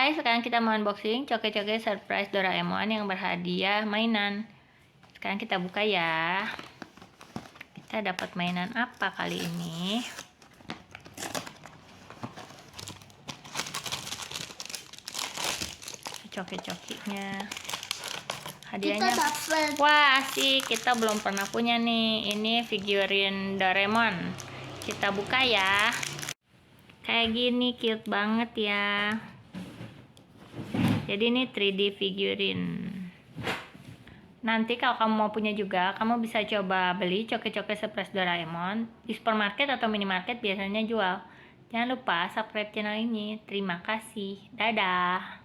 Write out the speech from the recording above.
Hai, sekarang kita mau unboxing Coke-Coke Surprise Doraemon yang berhadiah mainan. Sekarang kita buka ya. Kita dapat mainan apa kali ini? Coke-cokenya. Hadiahnya. Kita dapat. Wah, asik. Kita belum pernah punya nih. Ini figurin Doraemon. Kita buka ya. Kayak gini, cute banget ya. Jadi ini 3D figurin. Nanti kalau kamu mau punya juga, kamu bisa coba beli Coke-Coke Surprise Doraemon di supermarket atau minimarket biasanya jual. Jangan lupa subscribe channel ini. Terima kasih. Dadah.